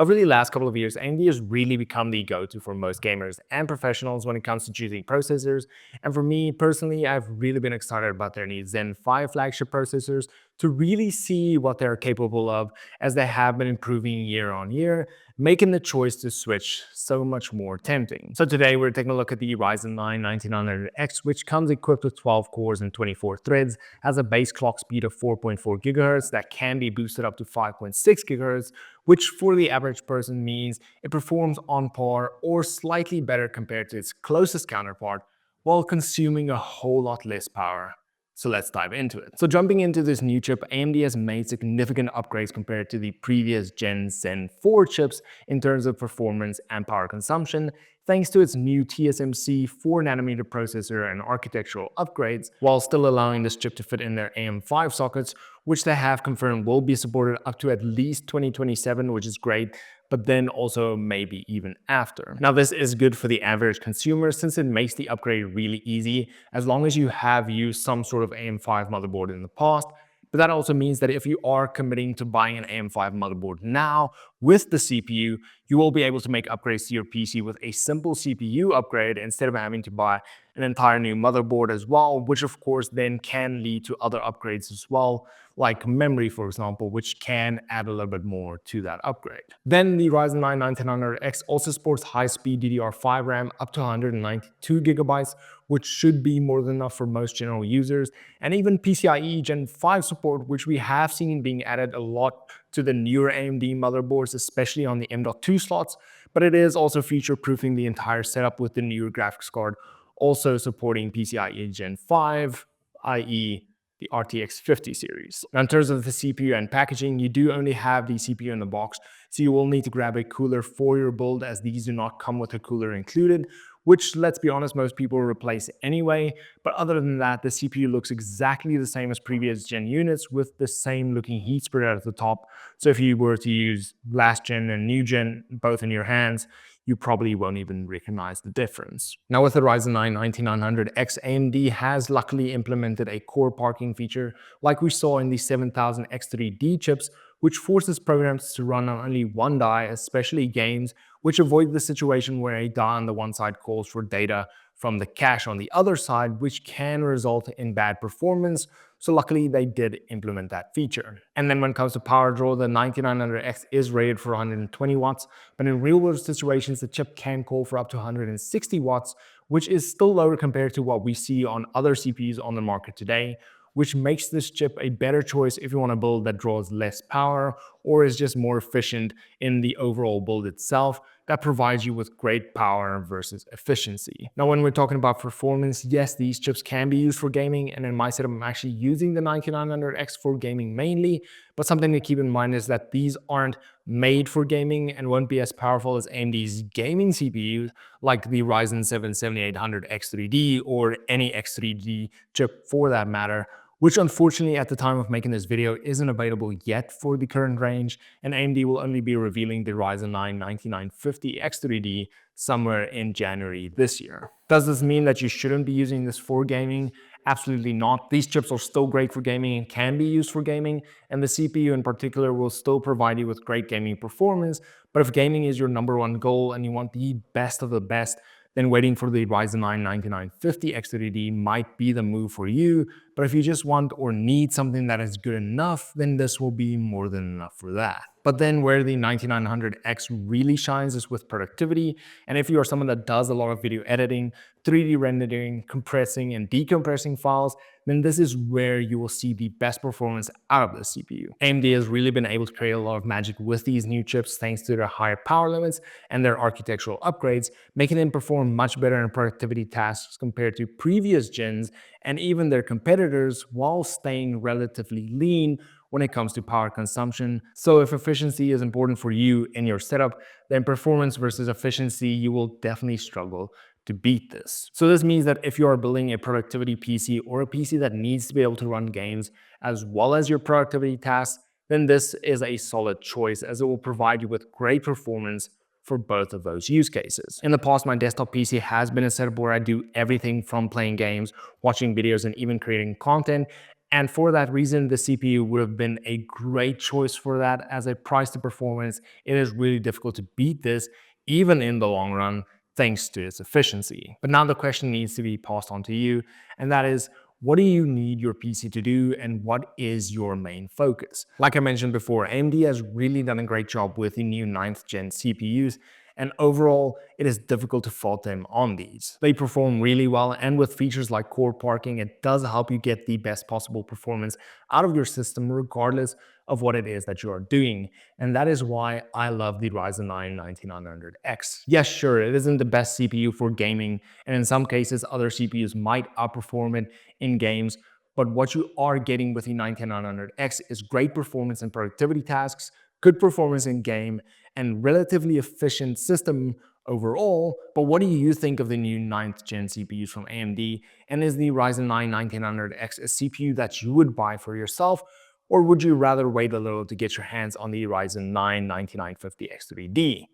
Over the last couple of years, AMD has really become the go-to for most gamers and professionals when it comes to choosing processors. And for me personally, I've really been excited about their new Zen 5 flagship processors to really see what they're capable of, as they have been improving year on year, making the choice to switch so much more tempting. So today we're taking a look at the Ryzen 9 9900X, which comes equipped with 12 cores and 24 threads, has a base clock speed of 4.4 gigahertz that can be boosted up to 5.6 gigahertz, which for the average person means it performs on par or slightly better compared to its closest counterpart, while consuming a whole lot less power. So let's dive into it. So jumping into this new chip, AMD has made significant upgrades compared to the previous Gen Zen 4 chips in terms of performance and power consumption, thanks to its new TSMC 4nm processor and architectural upgrades, while still allowing this chip to fit in their AM5 sockets, which they have confirmed will be supported up to at least 2027, which is great, but then also maybe even after. Now, this is good for the average consumer since it makes the upgrade really easy as long as you have used some sort of AM5 motherboard in the past. But that also means that if you are committing to buying an AM5 motherboard now with the CPU, you will be able to make upgrades to your PC with a simple CPU upgrade instead of having to buy an entire new motherboard as well, which of course then can lead to other upgrades as well, like memory, for example, which can add a little bit more to that upgrade. Then the Ryzen 9 9900X also supports high-speed DDR5 RAM up to 192 gigabytes, which should be more than enough for most general users, and even PCIe Gen 5 support, which we have seen being added a lot to the newer AMD motherboards, especially on the M.2 slots, but it is also future-proofing the entire setup with the newer graphics card also supporting PCIe Gen 5, i.e. the RTX 50 series. Now, in terms of the CPU and packaging, you do only have the CPU in the box, so you will need to grab a cooler for your build, as these do not come with a cooler included, which, let's be honest, most people replace anyway. But other than that, the CPU looks exactly the same as previous gen units with the same looking heat spreader at the top. So if you were to use last gen and new gen both in your hands, you probably won't even recognize the difference. Now, with the Ryzen 9 9900X, AMD has luckily implemented a core parking feature like we saw in the 7000 X3D chips, which forces programs to run on only one die, especially games, which avoid the situation where a die on the one side calls for data from the cache on the other side, which can result in bad performance. So luckily they did implement that feature. And then when it comes to power draw, the 9900X is rated for 120 watts, but in real world situations, the chip can call for up to 160 watts, which is still lower compared to what we see on other CPUs on the market today, which makes this chip a better choice if you want a build that draws less power or is just more efficient in the overall build itself, that provides you with great power versus efficiency. Now, when we're talking about performance, yes, these chips can be used for gaming, and in my setup, I'm actually using the 9900X for gaming mainly, but something to keep in mind is that these aren't made for gaming and won't be as powerful as AMD's gaming CPUs, like the Ryzen 7 7800 X3D or any X3D chip for that matter, which unfortunately at the time of making this video isn't available yet for the current range, and AMD will only be revealing the Ryzen 9 9950 X3D somewhere in January this year. Does this mean that you shouldn't be using this for gaming? Absolutely not. These chips are still great for gaming and can be used for gaming, and the CPU in particular will still provide you with great gaming performance. But if gaming is your number one goal and you want the best of the best, then waiting for the Ryzen 9 9950 X3D might be the move for you. But if you just want or need something that is good enough, then this will be more than enough for that. But then where the 9900X really shines is with productivity. And if you are someone that does a lot of video editing, 3D rendering, compressing and decompressing files, then this is where you will see the best performance out of the CPU. AMD has really been able to create a lot of magic with these new chips thanks to their higher power limits and their architectural upgrades, making them perform much better in productivity tasks compared to previous gens and even their competitors, while staying relatively lean when it comes to power consumption. So if efficiency is important for you in your setup, then performance versus efficiency, you will definitely struggle to beat this. So this means that if you are building a productivity PC or a PC that needs to be able to run games as well as your productivity tasks, then this is a solid choice, as it will provide you with great performance for both of those use cases. In the past, my desktop PC has been a setup where I do everything from playing games, watching videos, and even creating content. And for that reason, the CPU would have been a great choice for that. As a price to performance, it is really difficult to beat this, even in the long run, thanks to its efficiency. But now the question needs to be passed on to you, and that is, what do you need your PC to do and what is your main focus? Like I mentioned before, AMD has really done a great job with the new 9th gen CPUs, and overall, it is difficult to fault them on these. They perform really well, and with features like core parking, it does help you get the best possible performance out of your system regardless of what it is that you are doing. And that is why I love the Ryzen 9 9900X. Yes, sure, it isn't the best CPU for gaming, and in some cases, other CPUs might outperform it in games, but what you are getting with the 9900X is great performance in productivity tasks, good performance in game, and relatively efficient system overall. But what do you think of the new 9th gen CPUs from AMD? And is the Ryzen 9 1900X a CPU that you would buy for yourself? Or would you rather wait a little to get your hands on the Ryzen 9 9950X3D?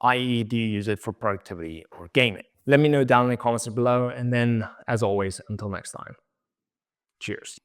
i.e., do you use it for productivity or gaming? Let me know down in the comments below. And then, as always, until next time, cheers.